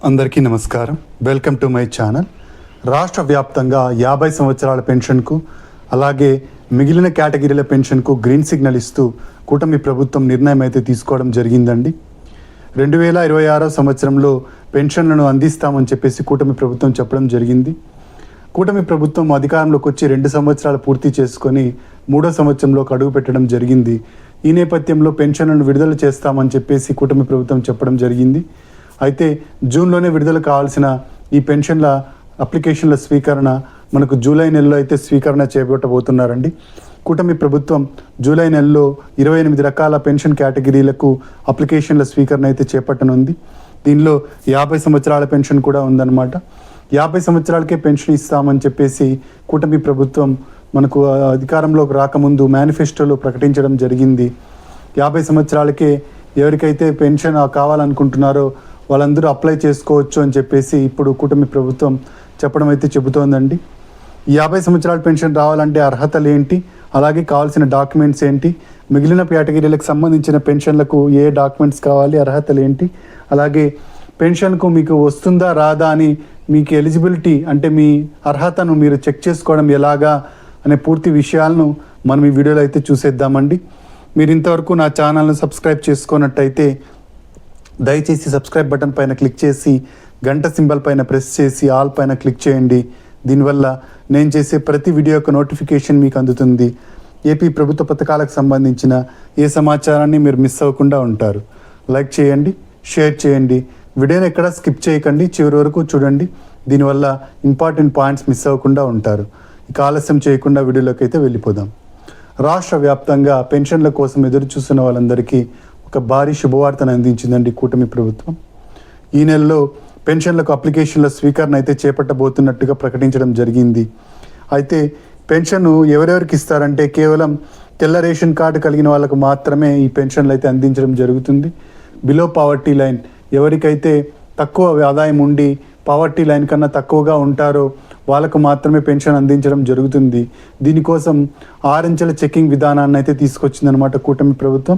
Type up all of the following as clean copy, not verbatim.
అందరికీ నమస్కారం. Welcome to my channel. రాష్ట్ర వ్యాప్తంగా 50 సంవత్సరాల పెన్షన్కు అలాగే మిగిలిన కేటగిరీల పెన్షన్కు గ్రీన్ సిగ్నల్ ఇస్తూ కూటమి ప్రభుత్వం నిర్ణయం అయితే తీసుకోవడం జరిగిందండి. 2026 సంవత్సరంలో పెన్షన్లను అందిస్తామని చెప్పేసి కూటమి ప్రభుత్వం చెప్పడం జరిగింది. కూటమి ప్రభుత్వం అధికారంలోకి వచ్చి 2 సంవత్సరాలు పూర్తి చేసుకొని 3వ సంవత్సరంలోకి అడుగు పెట్టడం జరిగింది. ఈ నేపథ్యంలో పెన్షన్లను విడుదల చేస్తామని చెప్పేసి కూటమి ప్రభుత్వం చెప్పడం జరిగింది. అయితే జూన్లోనే విడుదల కావాల్సిన ఈ పెన్షన్ల అప్లికేషన్ల స్వీకరణ మనకు జూలై నెలలో అయితే స్వీకరణ చేపట్టబోతున్నారండి. కూటమి ప్రభుత్వం జూలై నెలలో 28 రకాల పెన్షన్ కేటగిరీలకు అప్లికేషన్ల స్వీకరణ అయితే చేపట్టనుంది. దీనిలో 50 సంవత్సరాల పెన్షన్ కూడా ఉందన్నమాట. 50 సంవత్సరాలకే పెన్షన్ ఇస్తామని చెప్పేసి కూటమి ప్రభుత్వం మనకు అధికారంలోకి రాకముందు మేనిఫెస్టోలో ప్రకటించడం జరిగింది. 50 సంవత్సరాలకే ఎవరికైతే పెన్షన్ కావాలనుకుంటున్నారో వాళ్ళందరూ అప్లై చేసుకోవచ్చు అని చెప్పేసి ఇప్పుడు కూటమి ప్రభుత్వం చెప్పడం అయితే చెబుతోందండి. ఈ 50 సంవత్సరాల పెన్షన్ రావాలంటే అర్హతలు ఏంటి, అలాగే కావాల్సిన డాక్యుమెంట్స్ ఏంటి, మిగిలిన కేటగిరీలకు సంబంధించిన పెన్షన్లకు ఏ డాక్యుమెంట్స్ కావాలి, అర్హతలు ఏంటి, అలాగే పెన్షన్కు మీకు వస్తుందా రాదా అని మీకు ఎలిజిబిలిటీ అంటే మీ అర్హతను మీరు చెక్ చేసుకోవడం ఎలాగా అనే పూర్తి విషయాలను మనం ఈ వీడియోలో అయితే చూసేద్దామండి. మీరు ఇంతవరకు నా ఛానల్ను సబ్స్క్రైబ్ చేసుకున్నట్టయితే దయచేసి సబ్స్క్రైబ్ బటన్ పైన క్లిక్ చేసి గంట సింబల్ పైన ప్రెస్ చేసి ఆల్ పైన క్లిక్ చేయండి. దీనివల్ల నేను చేసే ప్రతి వీడియో యొక్క నోటిఫికేషన్ మీకు అందుతుంది. ఏపీ ప్రభుత్వ పథకాలకు సంబంధించిన ఏ సమాచారాన్ని మీరు మిస్ అవ్వకుండా ఉంటారు. లైక్ చేయండి, షేర్ చేయండి, వీడియోని ఎక్కడ స్కిప్ చేయకండి, చివరి వరకు చూడండి. దీనివల్ల ఇంపార్టెంట్ పాయింట్స్ మిస్ అవ్వకుండా ఉంటారు. ఇక ఆలస్యం చేయకుండా వీడియోలోకి అయితే వెళ్ళిపోదాం. రాష్ట్ర వ్యాప్తంగా పెన్షన్ల కోసం ఎదురు చూస్తున్న వాళ్ళందరికీ ఒక భారీ శుభవార్తను అందించిందండి కూటమి ప్రభుత్వం. ఈ నెలలో పెన్షన్లకు అప్లికేషన్ల స్వీకరణ అయితే చేపట్టబోతున్నట్టుగా ప్రకటించడం జరిగింది. అయితే పెన్షన్ ఎవరెవరికి ఇస్తారంటే కేవలం తెల్ల రేషన్ కార్డు కలిగిన వాళ్ళకు మాత్రమే ఈ పెన్షన్లు అయితే అందించడం జరుగుతుంది. బిలో పావర్టీ లైన్ ఎవరికైతే తక్కువ ఆదాయం ఉండి పావర్టీ లైన్ కన్నా తక్కువగా ఉంటారో వాళ్ళకు మాత్రమే పెన్షన్ అందించడం జరుగుతుంది. దీనికోసం 6 అంచెల చెకింగ్ విధానాన్ని అయితే తీసుకొచ్చిందనమాట కూటమి ప్రభుత్వం.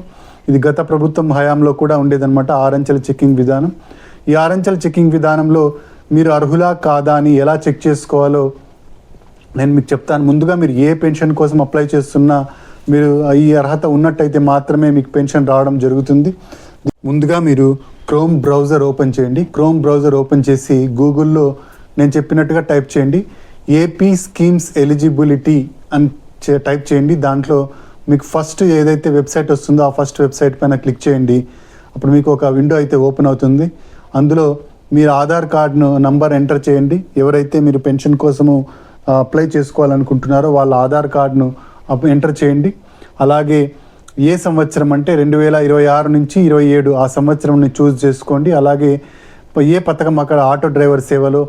ఇది గత ప్రభుత్వం హయాంలో కూడా ఉండేదన్నమాట 6 అంచెల చెకింగ్ విధానం. ఈ 6 అంచెల చెకింగ్ విధానంలో మీరు అర్హులా కాదా అని ఎలా చెక్ చేసుకోవాలో నేను మీకు చెప్తాను. ముందుగా మీరు ఏ పెన్షన్ కోసం అప్లై చేస్తున్నా మీరు ఈ అర్హత ఉన్నట్టయితే మాత్రమే మీకు పెన్షన్ రావడం జరుగుతుంది. ముందుగా మీరు క్రోమ్ బ్రౌజర్ ఓపెన్ చేయండి. క్రోమ్ బ్రౌజర్ ఓపెన్ చేసి గూగుల్లో నేను చెప్పినట్టుగా టైప్ చేయండి, ఏపీ స్కీమ్స్ ఎలిజిబిలిటీ అని టైప్ చేయండి. దాంట్లో మీకు ఫస్ట్ ఏదైతే వెబ్సైట్ వస్తుందో ఆ ఫస్ట్ వెబ్సైట్ పైన క్లిక్ చేయండి. అప్పుడు మీకు ఒక విండో అయితే ఓపెన్ అవుతుంది. అందులో మీరు ఆధార్ కార్డును నంబర్ ఎంటర్ చేయండి. ఎవరైతే మీరు పెన్షన్ కోసము అప్లై చేసుకోవాలనుకుంటున్నారో వాళ్ళ ఆధార్ కార్డును ఎంటర్ చేయండి. అలాగే ఏ సంవత్సరం అంటే 2026 నుంచి 27 ఆ సంవత్సరంని చూస్ చేసుకోండి. అలాగే ఏ పథకం అక్కడ ఆటో డ్రైవర్ సేవలు,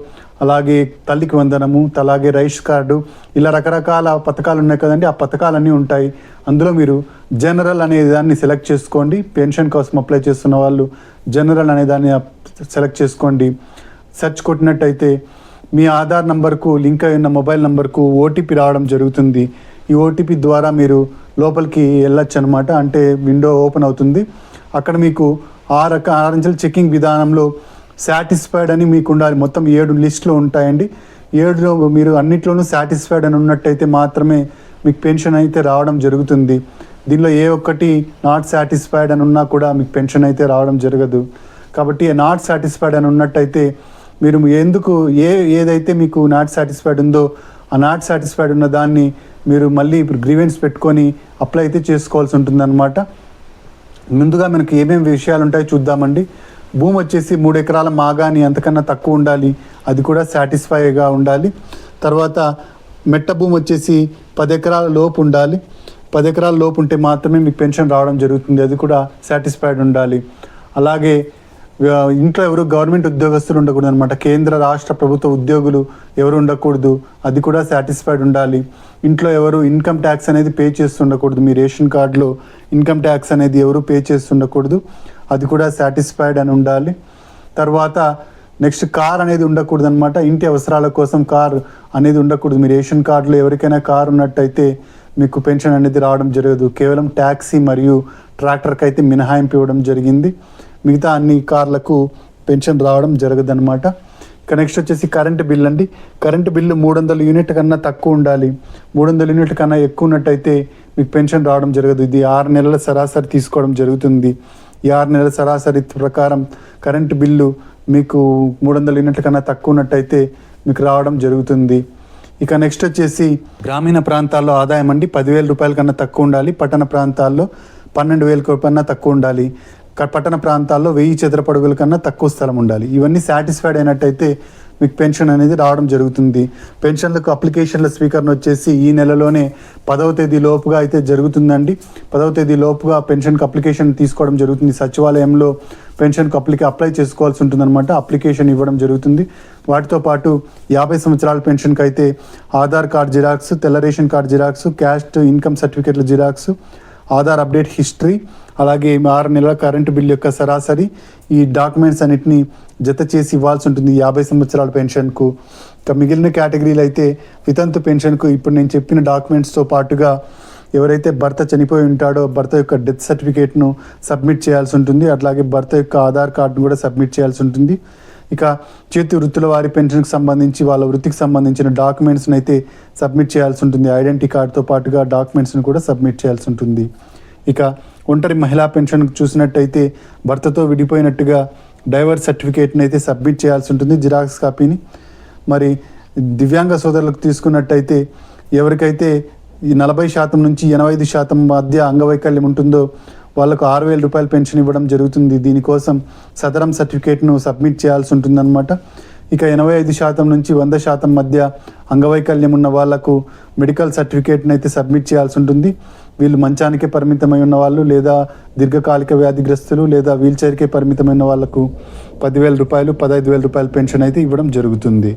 అలాగే తల్లికి వందనము, అలాగే రైస్ కార్డు, ఇలా రకరకాల పథకాలు ఉన్నాయి కదండి. ఆ పథకాలన్నీ ఉంటాయి. అందులో మీరు జనరల్ అనే దాన్ని సెలెక్ట్ చేసుకోండి. పెన్షన్ కోసం అప్లై చేస్తున్న వాళ్ళు జనరల్ అనే దాన్ని సెలెక్ట్ చేసుకోండి. సెర్చ్ కొట్టినట్టయితే మీ ఆధార్ నంబర్కు లింక్ అయిన మొబైల్ నంబర్కు ఓటీపీ రావడం జరుగుతుంది. ఈ ఓటీపీ ద్వారా మీరు లోపలికి వెళ్ళొచ్చు అనమాట. అంటే విండో ఓపెన్ అవుతుంది. అక్కడ మీకు 6 అంచెల చెకింగ్ విధానంలో సాటిస్ఫైడ్ అని మీకు ఉండాలి. మొత్తం 7 లిస్టులు ఉంటాయండి. 7లో మీరు అన్నిట్లోనూ సాటిస్ఫైడ్ అని ఉన్నట్టయితే మాత్రమే మీకు పెన్షన్ అయితే రావడం జరుగుతుంది. దీనిలో ఏ ఒక్కటి నాట్ సాటిస్ఫైడ్ అని ఉన్నా కూడా మీకు పెన్షన్ అయితే రావడం జరగదు. కాబట్టి నాట్ సాటిస్ఫైడ్ అని ఉన్నట్టయితే మీరు ఎందుకు ఏదైతే మీకు నాట్ సాటిస్ఫైడ్ ఉందో ఆ నాట్ సాటిస్ఫైడ్ ఉన్న దాన్ని మీరు మళ్ళీ గ్రీవెన్స్ పెట్టుకొని అప్లై అయితే చేసుకోవాల్సి ఉంటుందన్నమాట. ముందుగా మనకి ఏమేమి విషయాలు ఉంటాయో చూద్దామండి. భూమి వచ్చేసి 3 ఎకరాల మాగాని అంతకన్నా తక్కువ ఉండాలి, అది కూడా సాటిస్ఫైగా ఉండాలి. తర్వాత మెట్ట భూమి వచ్చేసి 10 ఎకరాల లోపు ఉండాలి. 10 ఎకరాల లోపు ఉంటే మాత్రమే మీకు పెన్షన్ రావడం జరుగుతుంది, అది కూడా సాటిస్ఫైడ్ ఉండాలి. అలాగే ఇంట్లో ఎవరు గవర్నమెంట్ ఉద్యోగస్తులు ఉండకూడదు అనమాట. కేంద్ర రాష్ట్ర ప్రభుత్వ ఉద్యోగులు ఎవరు ఉండకూడదు, అది కూడా సాటిస్ఫైడ్ ఉండాలి. ఇంట్లో ఎవరు ఇన్కమ్ ట్యాక్స్ అనేది పే చేస్తుండకూడదు. మీ రేషన్ కార్డులో ఇన్కమ్ ట్యాక్స్ అనేది ఎవరు పే చేస్తుండకూడదు, అది కూడా సాటిస్ఫైడ్ అని ఉండాలి. తర్వాత నెక్స్ట్ కార్ అనేది ఉండకూడదు అనమాట. ఇంటి అవసరాల కోసం కార్ అనేది ఉండకూడదు. మీ రేషన్ కార్డులో ఎవరికైనా కార్ ఉన్నట్టయితే మీకు పెన్షన్ అనేది రావడం జరగదు. కేవలం ట్యాక్సీ మరియు ట్రాక్టర్కి అయితే మినహాయింపు ఇవ్వడం జరిగింది. మిగతా అన్ని కార్లకు పెన్షన్ రావడం జరగదన్నమాట. ఇక నెక్స్ట్ వచ్చేసి కరెంటు బిల్ అండి. కరెంటు బిల్లు 300 యూనిట్ కన్నా తక్కువ ఉండాలి. 300 యూనిట్ కన్నా ఎక్కువ ఉన్నట్టయితే మీకు పెన్షన్ రావడం జరగదు. ఇది 6 నెలల సరాసరి తీసుకోవడం జరుగుతుంది. ఈ 6 నెలల సరాసరి ప్రకారం కరెంటు బిల్లు మీకు 300 యూనిట్ల కన్నా తక్కువ ఉన్నట్టయితే మీకు రావడం జరుగుతుంది. ఇక నెక్స్ట్ వచ్చేసి గ్రామీణ ప్రాంతాల్లో ఆదాయం అండి 10,000 రూపాయల కన్నా తక్కువ ఉండాలి. పట్టణ ప్రాంతాల్లో 12,000 కన్నా తక్కువ ఉండాలి. పట్టణ ప్రాంతాల్లో 1000 చదరపు అడుగుల కన్నా తక్కువ స్థలం ఉండాలి. ఇవన్నీ సాటిస్ఫైడ్ అయినట్టయితే మీకు పెన్షన్ అనేది రావడం జరుగుతుంది. పెన్షన్లకు అప్లికేషన్ల స్వీకరణ వచ్చేసి ఈ నెలలోనే 10వ తేదీ లోపుగా అయితే జరుగుతుందండి. 10వ తేదీ లోపుగా పెన్షన్కి అప్లికేషన్ తీసుకోవడం జరుగుతుంది. సచివాలయంలో పెన్షన్కు అప్లై చేసుకోవాల్సి ఉంటుందన్నమాట. అప్లికేషన్ ఇవ్వడం జరుగుతుంది. వాటితో పాటు 50 సంవత్సరాల పెన్షన్కి అయితే ఆధార్ కార్డ్ జిరాక్స్, తెల్ల ration card xerox, caste income సర్టిఫికేట్ల జిరాక్స్, ఆధార్ అప్డేట్ హిస్టరీ, అలాగే 6 నెలల కరెంటు బిల్ యొక్క సరాసరి, ఈ డాక్యుమెంట్స్ అన్నిటిని జత చేసి ఇవ్వాల్సి ఉంటుంది 50 సంవత్సరాల పెన్షన్కు. ఇక మిగిలిన కేటగిరీలు అయితే వితంతు పెన్షన్కు ఇప్పుడు నేను చెప్పిన డాక్యుమెంట్స్తో పాటుగా ఎవరైతే భర్త చనిపోయి ఉంటాడో భర్త యొక్క డెత్ సర్టిఫికేట్ను సబ్మిట్ చేయాల్సి ఉంటుంది. అట్లాగే భర్త యొక్క ఆధార్ కార్డును కూడా సబ్మిట్ చేయాల్సి ఉంటుంది. ఇక చేతి వృత్తుల వారి పెన్షన్కి సంబంధించి వాళ్ళ వృత్తికి సంబంధించిన డాక్యుమెంట్స్ని అయితే సబ్మిట్ చేయాల్సి ఉంటుంది. ఐడెంటిటీ కార్డుతో పాటుగా డాక్యుమెంట్స్ని కూడా సబ్మిట్ చేయాల్సి ఉంటుంది. ఇక ఒంటరి మహిళా పెన్షన్కి చూసినట్టయితే భర్తతో విడిపోయినట్టుగా డైవర్స్ సర్టిఫికేట్ని అయితే సబ్మిట్ చేయాల్సి ఉంటుంది, జిరాక్స్ కాపీని. మరి దివ్యాంగ సోదరులకు తీసుకున్నట్టయితే ఎవరికైతే ఈ 40% నుంచి 85% మధ్య అంగవైకల్యం ఉంటుందో వాళ్ళకు 6,000 రూపాయల పెన్షన్ ఇవ్వడం జరుగుతుంది. దీనికోసం సదరం సర్టిఫికేట్ను సబ్మిట్ చేయాల్సి ఉంటుందన్నమాట. ఇక 85% నుంచి 100% మధ్య అంగవైకల్యం ఉన్న వాళ్లకు మెడికల్ సర్టిఫికేట్ని అయితే సబ్మిట్ చేయాల్సి ఉంటుంది. వీళ్ళు మంచానికే పరిమితమై ఉన్న వాళ్ళు, లేదా దీర్ఘకాలిక వ్యాధిగ్రస్తులు, లేదా వీల్చైర్కే పరిమితమైన వాళ్లకు 10,000 రూపాయలు, 15,000 రూపాయల పెన్షన్ అయితే ఇవ్వడం జరుగుతుంది.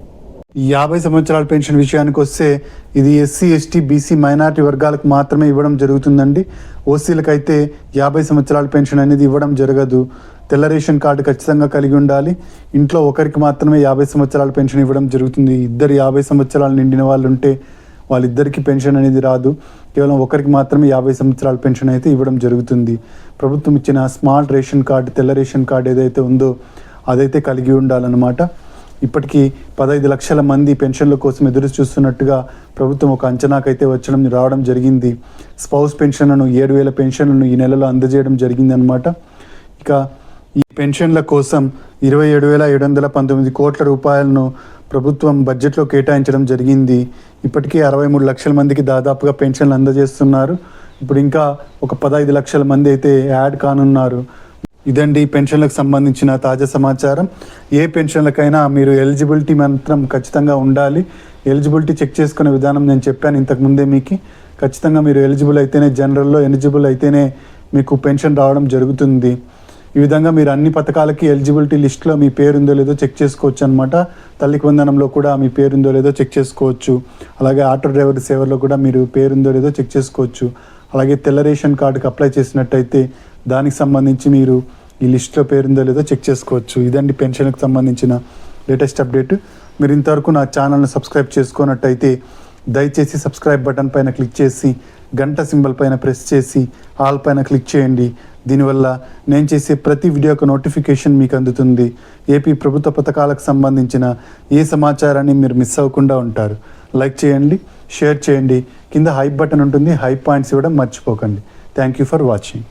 ఈ 50 సంవత్సరాల పెన్షన్ విషయానికి వస్తే ఇది ఎస్సీ, ఎస్టీ, బీసీ, మైనారిటీ వర్గాలకు మాత్రమే ఇవ్వడం జరుగుతుందండి. ఓసీలకు అయితే 50 సంవత్సరాల పెన్షన్ అనేది ఇవ్వడం జరగదు. తెల్ల రేషన్ కార్డు ఖచ్చితంగా కలిగి ఉండాలి. ఇంట్లో ఒకరికి మాత్రమే 50 సంవత్సరాల పెన్షన్ ఇవ్వడం జరుగుతుంది. ఇద్దరు 50 సంవత్సరాలు నిండిన వాళ్ళు ఉంటే వాళ్ళిద్దరికీ పెన్షన్ అనేది రాదు. కేవలం ఒకరికి మాత్రమే 50 సంవత్సరాల పెన్షన్ అయితే ఇవ్వడం జరుగుతుంది. ప్రభుత్వం ఇచ్చిన స్మార్ట్ రేషన్ కార్డు, తెల్ల రేషన్ కార్డు ఏదైతే ఉందో అదైతే కలిగి ఉండాలన్నమాట. ఇప్పటికీ 15 లక్షల మంది పెన్షన్ల కోసం ఎదురు చూస్తున్నట్టుగా ప్రభుత్వం ఒక అంచనాకైతే రావడం జరిగింది. స్పౌస్ పెన్షన్లను 7,000 పెన్షన్లను ఈ నెలలో అందజేయడం జరిగిందనమాట. ఇక ఈ పెన్షన్ల కోసం 27,719 కోట్ల రూపాయలను ప్రభుత్వం బడ్జెట్లో కేటాయించడం జరిగింది. ఇప్పటికీ 63 లక్షల మందికి దాదాపుగా పెన్షన్లు అందజేస్తున్నారు. ఇప్పుడు ఇంకా ఒక 15 లక్షల మంది అయితే యాడ్ కానున్నారు. ఇదండి పెన్షన్లకు సంబంధించిన తాజా సమాచారం. ఏ పెన్షన్లకైనా మీరు ఎలిజిబిలిటీ మాత్రం ఖచ్చితంగా ఉండాలి. ఎలిజిబిలిటీ చెక్ చేసుకునే విధానం నేను చెప్పాను ఇంతకుముందే మీకు. ఖచ్చితంగా మీరు ఎలిజిబుల్ అయితేనే, జనరల్లో ఎలిజిబుల్ అయితేనే మీకు పెన్షన్ రావడం జరుగుతుంది. ఈ విధంగా మీరు అన్ని పథకాలకి ఎలిజిబిలిటీ లిస్ట్లో మీ పేరు ఉందో లేదో చెక్ చేసుకోవచ్చు అనమాట. తల్లికి వందనంలో కూడా మీ పేరుందో లేదో చెక్ చేసుకోవచ్చు. అలాగే ఆటో డ్రైవర్ సేవలో కూడా మీరు పేరుందో లేదో చెక్ చేసుకోవచ్చు. అలాగే తెల్ల రేషన్ కార్డుకి అప్లై చేసినట్టయితే దానికి సంబంధించి మీరు ఈ లిస్ట్లో పేరుందో లేదో చెక్ చేసుకోవచ్చు. ఇదండి పెన్షన్కి సంబంధించిన లేటెస్ట్ అప్డేట్. మీరు ఇంతవరకు నా ఛానల్ని సబ్స్క్రైబ్ చేసుకున్నట్టయితే దయచేసి సబ్స్క్రైబ్ బటన్ పైన క్లిక్ చేసి గంట సింబల్ పైన ప్రెస్ చేసి ఆల్ పైన క్లిక్ చేయండి. దీనివల్ల నేను చేసే ప్రతి వీడియో యొక్క నోటిఫికేషన్ మీకు అందుతుంది. ఏపీ ప్రభుత్వ పథకాలకు సంబంధించిన ఏ సమాచారాన్ని మీరు మిస్ అవ్వకుండా ఉంటారు. లైక్ చేయండి, షేర్ చేయండి. కింద హైప్ బటన్ ఉంటుంది, హైప్ పాయింట్స్ ఇవ్వడం మర్చిపోకండి. Thank you for watching.